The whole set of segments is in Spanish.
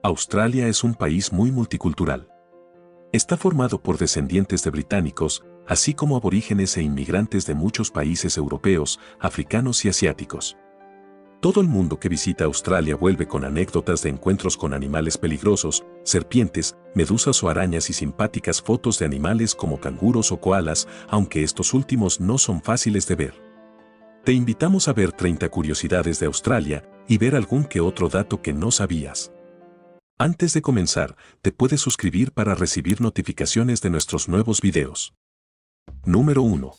Australia es un país muy multicultural. Está formado por descendientes de británicos, así como aborígenes e inmigrantes de muchos países europeos, africanos y asiáticos. Todo el mundo que visita Australia vuelve con anécdotas de encuentros con animales peligrosos, serpientes, medusas o arañas y simpáticas fotos de animales como canguros o koalas, aunque estos últimos no son fáciles de ver. Te invitamos a ver 30 curiosidades de Australia y ver algún que otro dato que no sabías. Antes de comenzar, te puedes suscribir para recibir notificaciones de nuestros nuevos videos. Número 1.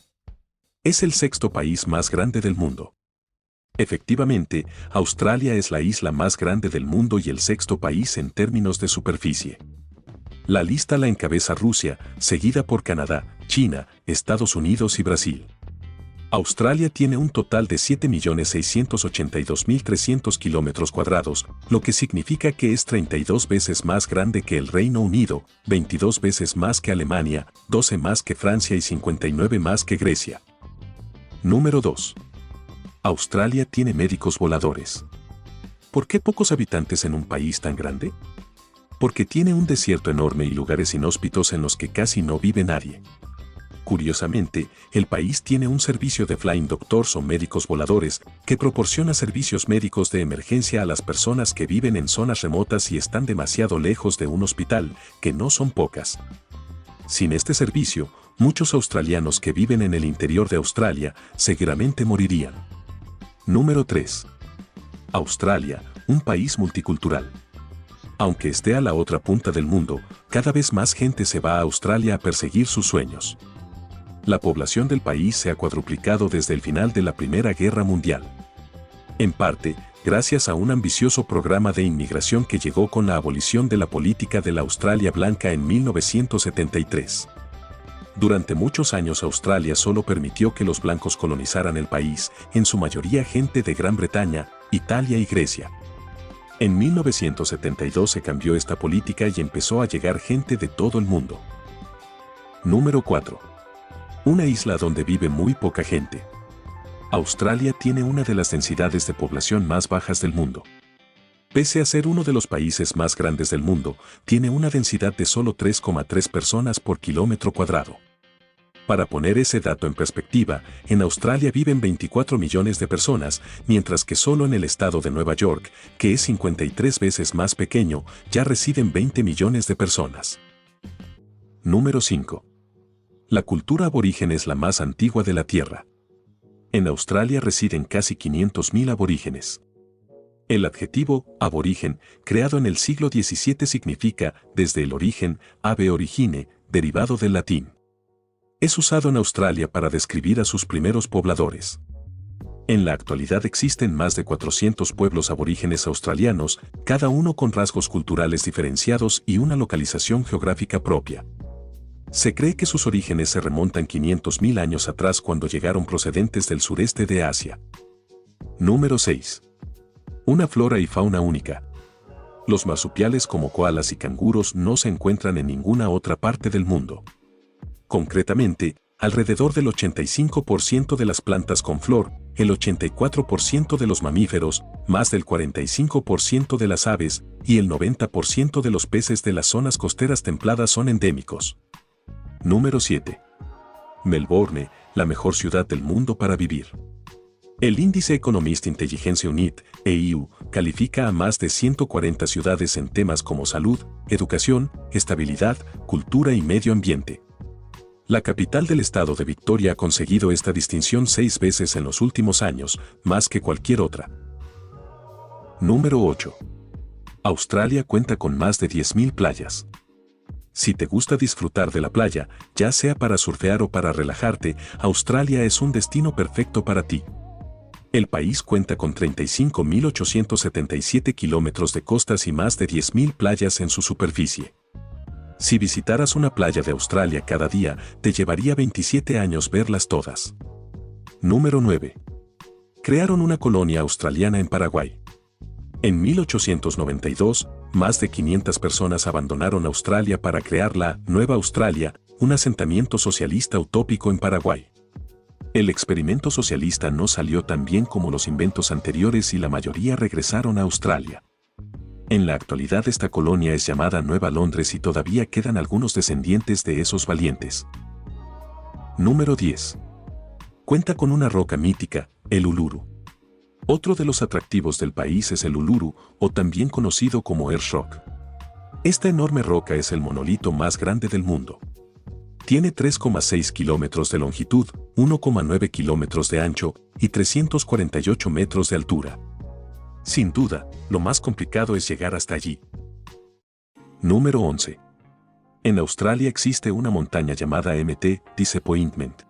Es el sexto país más grande del mundo. Efectivamente, Australia es la isla más grande del mundo y el sexto país en términos de superficie. La lista la encabeza Rusia, seguida por Canadá, China, Estados Unidos y Brasil. Australia tiene un total de 7.682.300 kilómetros cuadrados, lo que significa que es 32 veces más grande que el Reino Unido, 22 veces más que Alemania, 12 más que Francia y 59 más que Grecia. Número 2. Australia tiene médicos voladores. ¿Por qué pocos habitantes en un país tan grande? Porque tiene un desierto enorme y lugares inhóspitos en los que casi no vive nadie. Curiosamente, el país tiene un servicio de Flying Doctors o médicos voladores que proporciona servicios médicos de emergencia a las personas que viven en zonas remotas y están demasiado lejos de un hospital, que no son pocas. Sin este servicio, muchos australianos que viven en el interior de Australia seguramente morirían. Número 3. Australia, un país multicultural. Aunque esté a la otra punta del mundo, cada vez más gente se va a Australia a perseguir sus sueños. La población del país se ha cuadruplicado desde el final de la Primera Guerra Mundial. En parte, gracias a un ambicioso programa de inmigración que llegó con la abolición de la política de la Australia Blanca en 1973. Durante muchos años Australia solo permitió que los blancos colonizaran el país, en su mayoría gente de Gran Bretaña, Italia y Grecia. En 1972 se cambió esta política y empezó a llegar gente de todo el mundo. Número 4. Una isla donde vive muy poca gente. Australia tiene una de las densidades de población más bajas del mundo. Pese a ser uno de los países más grandes del mundo, tiene una densidad de solo 3,3 personas por kilómetro cuadrado. Para poner ese dato en perspectiva, en Australia viven 24 millones de personas, mientras que solo en el estado de Nueva York, que es 53 veces más pequeño, ya residen 20 millones de personas. Número 5. La cultura aborigen es la más antigua de la Tierra. En Australia residen casi 500.000 aborígenes. El adjetivo aborigen, creado en el siglo XVII, significa, desde el origen, ave origine, derivado del latín. Es usado en Australia para describir a sus primeros pobladores. En la actualidad existen más de 400 pueblos aborígenes australianos, cada uno con rasgos culturales diferenciados y una localización geográfica propia. Se cree que sus orígenes se remontan 500.000 años atrás cuando llegaron procedentes del sureste de Asia. Número 6. Una flora y fauna única. Los marsupiales como koalas y canguros no se encuentran en ninguna otra parte del mundo. Concretamente, alrededor del 85% de las plantas con flor, el 84% de los mamíferos, más del 45% de las aves y el 90% de los peces de las zonas costeras templadas son endémicos. Número 7. Melbourne, la mejor ciudad del mundo para vivir. El índice Economist Intelligence Unit, EU, califica a más de 140 ciudades en temas como salud, educación, estabilidad, cultura y medio ambiente. La capital del estado de Victoria ha conseguido esta distinción 6 veces en los últimos años, más que cualquier otra. Número 8. Australia cuenta con más de 10.000 playas. Si te gusta disfrutar de la playa, ya sea para surfear o para relajarte, Australia es un destino perfecto para ti. El país cuenta con 35.877 kilómetros de costas y más de 10.000 playas en su superficie. Si visitaras una playa de Australia cada día, te llevaría 27 años verlas todas. Número 9. Crearon una colonia australiana en Paraguay. En 1892, más de 500 personas abandonaron Australia para crear la Nueva Australia, un asentamiento socialista utópico en Paraguay. El experimento socialista no salió tan bien como los inventos anteriores y la mayoría regresaron a Australia. En la actualidad esta colonia es llamada Nueva Londres y todavía quedan algunos descendientes de esos valientes. Número 10. Cuenta con una roca mítica, el Uluru. Otro de los atractivos del país es el Uluru, o también conocido como Earth Rock. Esta enorme roca es el monolito más grande del mundo. Tiene 3,6 kilómetros de longitud, 1,9 kilómetros de ancho y 348 metros de altura. Sin duda, lo más complicado es llegar hasta allí. Número 11. En Australia existe una montaña llamada Mt. Disappointment.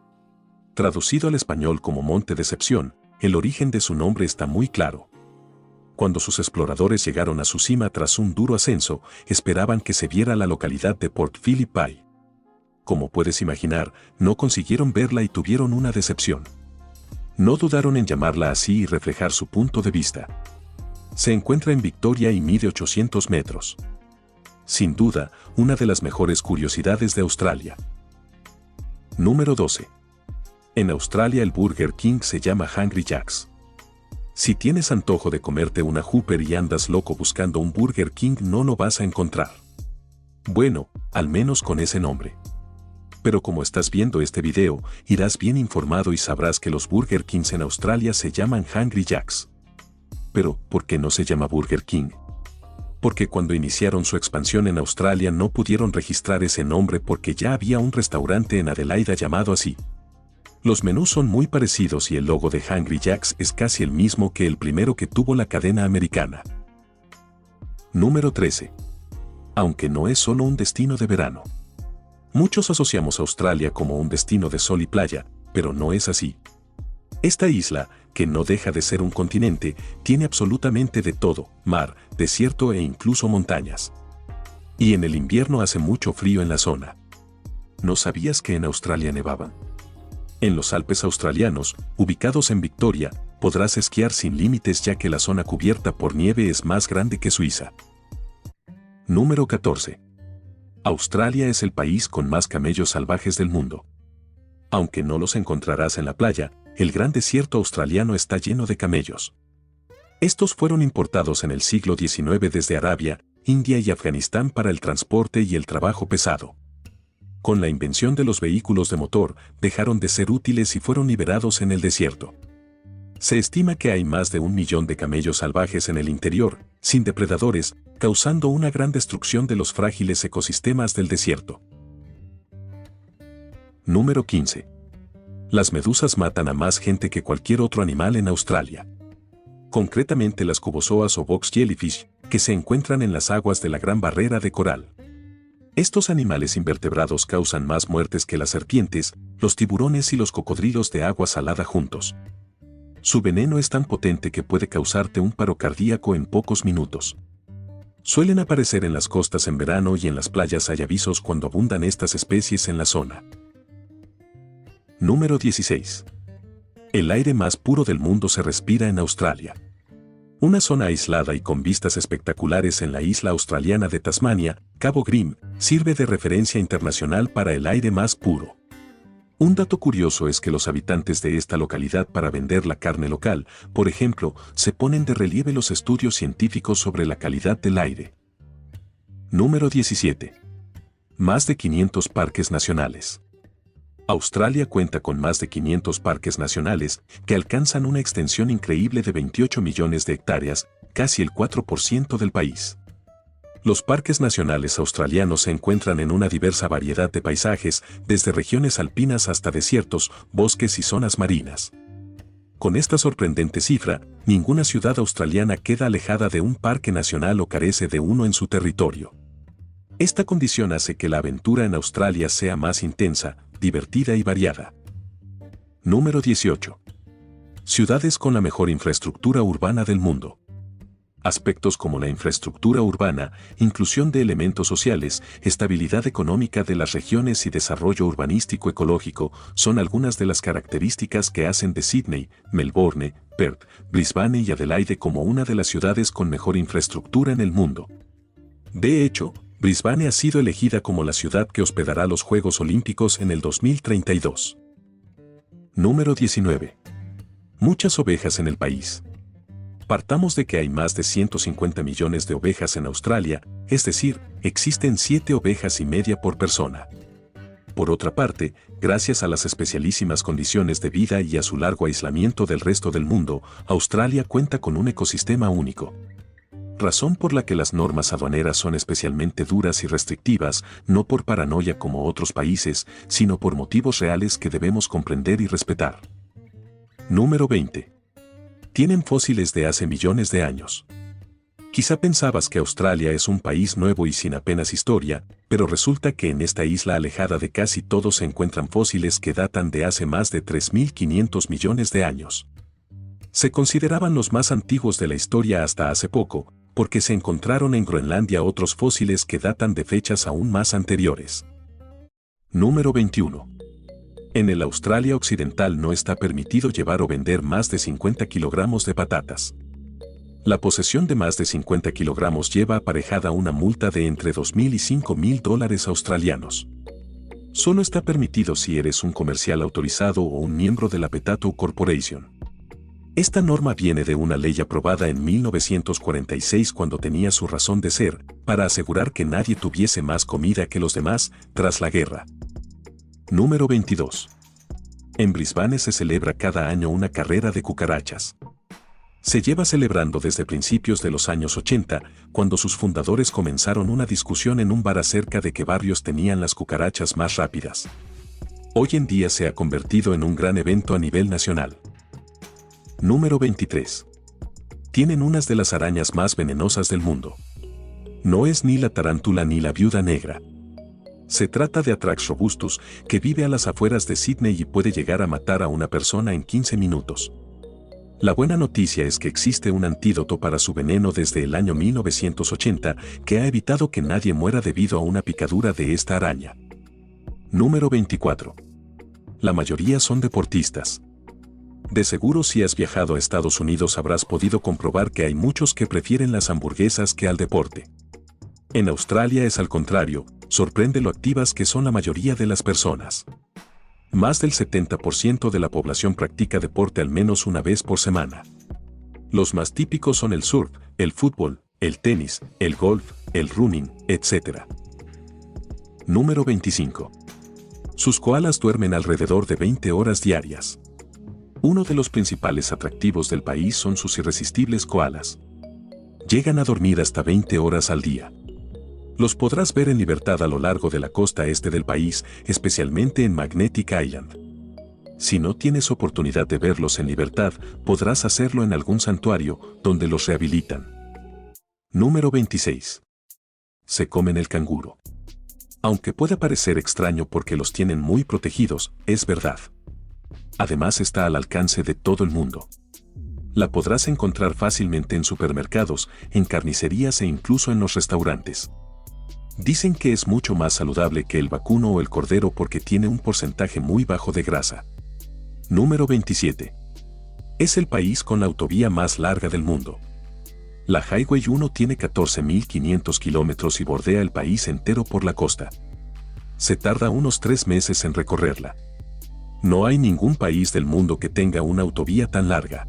Traducido al español como Monte Decepción, el origen de su nombre está muy claro. Cuando sus exploradores llegaron a su cima tras un duro ascenso, esperaban que se viera la localidad de Port Phillip Bay. Como puedes imaginar, no consiguieron verla y tuvieron una decepción. No dudaron en llamarla así y reflejar su punto de vista. Se encuentra en Victoria y mide 800 metros. Sin duda, una de las mejores curiosidades de Australia. Número 12. En Australia el Burger King se llama Hungry Jack's. Si tienes antojo de comerte una Whopper y andas loco buscando un Burger King, no lo vas a encontrar. Bueno, al menos con ese nombre. Pero como estás viendo este video, irás bien informado y sabrás que los Burger Kings en Australia se llaman Hungry Jack's. Pero, ¿por qué no se llama Burger King? Porque cuando iniciaron su expansión en Australia no pudieron registrar ese nombre porque ya había un restaurante en Adelaida llamado así. Los menús son muy parecidos y el logo de Hungry Jack's es casi el mismo que el primero que tuvo la cadena americana. Número 13. Aunque no es solo un destino de verano. Muchos asociamos a Australia como un destino de sol y playa, pero no es así. Esta isla, que no deja de ser un continente, tiene absolutamente de todo: mar, desierto e incluso montañas. Y en el invierno hace mucho frío en la zona. ¿No sabías que en Australia nevaban? En los Alpes australianos, ubicados en Victoria, podrás esquiar sin límites ya que la zona cubierta por nieve es más grande que Suiza. Número 14. Australia es el país con más camellos salvajes del mundo. Aunque no los encontrarás en la playa, el gran desierto australiano está lleno de camellos. Estos fueron importados en el siglo XIX desde Arabia, India y Afganistán para el transporte y el trabajo pesado. Con la invención de los vehículos de motor, dejaron de ser útiles y fueron liberados en el desierto. Se estima que hay más de 1 millón de camellos salvajes en el interior, sin depredadores, causando una gran destrucción de los frágiles ecosistemas del desierto. Número 15. Las medusas matan a más gente que cualquier otro animal en Australia. Concretamente las cubozoas o box jellyfish, que se encuentran en las aguas de la Gran Barrera de Coral. Estos animales invertebrados causan más muertes que las serpientes, los tiburones y los cocodrilos de agua salada juntos. Su veneno es tan potente que puede causarte un paro cardíaco en pocos minutos. Suelen aparecer en las costas en verano y en las playas hay avisos cuando abundan estas especies en la zona. Número 16. El aire más puro del mundo se respira en Australia. Una zona aislada y con vistas espectaculares en la isla australiana de Tasmania, Cabo Grim, sirve de referencia internacional para el aire más puro. Un dato curioso es que los habitantes de esta localidad, para vender la carne local, por ejemplo, se ponen de relieve los estudios científicos sobre la calidad del aire. Número 17. Más de 500 parques nacionales. Australia cuenta con más de 500 parques nacionales que alcanzan una extensión increíble de 28 millones de hectáreas, casi el 4% del país. Los parques nacionales australianos se encuentran en una diversa variedad de paisajes, desde regiones alpinas hasta desiertos, bosques y zonas marinas. Con esta sorprendente cifra, ninguna ciudad australiana queda alejada de un parque nacional o carece de uno en su territorio. Esta condición hace que la aventura en Australia sea más intensa, divertida y variada. Número 18. Ciudades con la mejor infraestructura urbana del mundo. Aspectos como la infraestructura urbana, inclusión de elementos sociales, estabilidad económica de las regiones y desarrollo urbanístico ecológico son algunas de las características que hacen de Sydney, Melbourne, Perth, Brisbane y Adelaide como una de las ciudades con mejor infraestructura en el mundo. De hecho, Brisbane ha sido elegida como la ciudad que hospedará los Juegos Olímpicos en el 2032. Número 19. Muchas ovejas en el país. Partamos de que hay más de 150 millones de ovejas en Australia, es decir, existen 7 ovejas y media por persona. Por otra parte, gracias a las especialísimas condiciones de vida y a su largo aislamiento del resto del mundo, Australia cuenta con un ecosistema único. Razón por la que las normas aduaneras son especialmente duras y restrictivas, no por paranoia como otros países, sino por motivos reales que debemos comprender y respetar. Número 20. Tienen fósiles de hace millones de años. Quizá pensabas que Australia es un país nuevo y sin apenas historia, pero resulta que en esta isla alejada de casi todo se encuentran fósiles que datan de hace más de 3.500 millones de años. Se consideraban los más antiguos de la historia hasta hace poco, porque se encontraron en Groenlandia otros fósiles que datan de fechas aún más anteriores. Número 21. En el Australia Occidental no está permitido llevar o vender más de 50 kilogramos de patatas. La posesión de más de 50 kilogramos lleva aparejada una multa de entre $2.000 y $5.000 australianos. Solo está permitido si eres un comercial autorizado o un miembro de la Potato Corporation. Esta norma viene de una ley aprobada en 1946 cuando tenía su razón de ser, para asegurar que nadie tuviese más comida que los demás tras la guerra. Número 22. En Brisbane se celebra cada año una carrera de cucarachas. Se lleva celebrando desde principios de los años 80, cuando sus fundadores comenzaron una discusión en un bar acerca de qué barrios tenían las cucarachas más rápidas. Hoy en día se ha convertido en un gran evento a nivel nacional. Número 23. Tienen unas de las arañas más venenosas del mundo. No es ni la tarántula ni la viuda negra. Se trata de Atrax robustus, que vive a las afueras de Sydney y puede llegar a matar a una persona en 15 minutos. La buena noticia es que existe un antídoto para su veneno desde el año 1980 que ha evitado que nadie muera debido a una picadura de esta araña. Número 24. La mayoría son deportistas. De seguro si has viajado a Estados Unidos habrás podido comprobar que hay muchos que prefieren las hamburguesas que al deporte. En Australia es al contrario, sorprende lo activas que son la mayoría de las personas. Más del 70% de la población practica deporte al menos una vez por semana. Los más típicos son el surf, el fútbol, el tenis, el golf, el running, etc. Número 25. Sus koalas duermen alrededor de 20 horas diarias. Uno de los principales atractivos del país son sus irresistibles koalas. Llegan a dormir hasta 20 horas al día. Los podrás ver en libertad a lo largo de la costa este del país, especialmente en Magnetic Island. Si no tienes oportunidad de verlos en libertad, podrás hacerlo en algún santuario, donde los rehabilitan. Número 26. Se comen el canguro. Aunque pueda parecer extraño porque los tienen muy protegidos, es verdad. Además está al alcance de todo el mundo. La podrás encontrar fácilmente en supermercados, en carnicerías e incluso en los restaurantes. Dicen que es mucho más saludable que el vacuno o el cordero porque tiene un porcentaje muy bajo de grasa. Número 27. Es el país con la autovía más larga del mundo. La Highway 1 tiene 14.500 kilómetros y bordea el país entero por la costa. Se tarda unos 3 meses en recorrerla. No hay ningún país del mundo que tenga una autovía tan larga.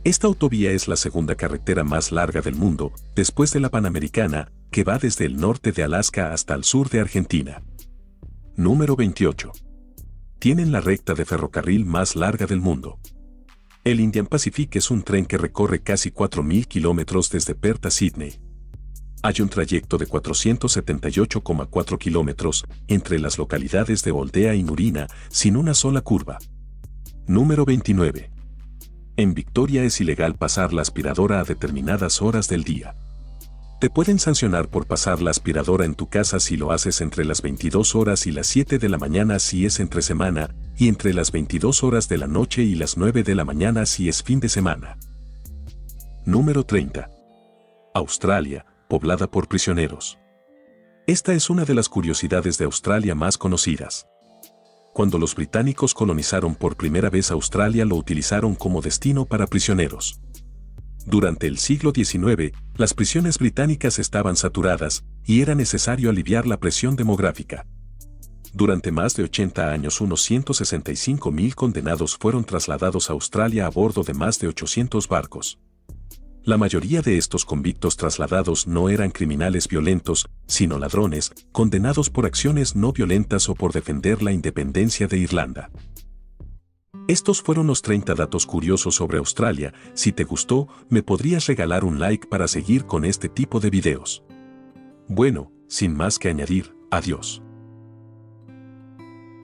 Esta autovía es la segunda carretera más larga del mundo, después de la Panamericana, que va desde el norte de Alaska hasta el sur de Argentina. Número 28. Tienen la recta de ferrocarril más larga del mundo. El Indian Pacific es un tren que recorre casi 4.000 kilómetros desde Perth a Sydney. Hay un trayecto de 478,4 kilómetros entre las localidades de Oldea y Nurina, sin una sola curva. Número 29. En Victoria es ilegal pasar la aspiradora a determinadas horas del día. Te pueden sancionar por pasar la aspiradora en tu casa si lo haces entre las 22 horas y las 7 de la mañana si es entre semana, y entre las 22 horas de la noche y las 9 de la mañana si es fin de semana. Número 30. Australia, poblada por prisioneros. Esta es una de las curiosidades de Australia más conocidas. Cuando los británicos colonizaron por primera vez Australia lo utilizaron como destino para prisioneros. Durante el siglo XIX, las prisiones británicas estaban saturadas y era necesario aliviar la presión demográfica. Durante más de 80 años unos 165.000 condenados fueron trasladados a Australia a bordo de más de 800 barcos. La mayoría de estos convictos trasladados no eran criminales violentos, sino ladrones, condenados por acciones no violentas o por defender la independencia de Irlanda. Estos fueron los 30 datos curiosos sobre Australia. Si te gustó, me podrías regalar un like para seguir con este tipo de videos. Bueno, sin más que añadir, adiós.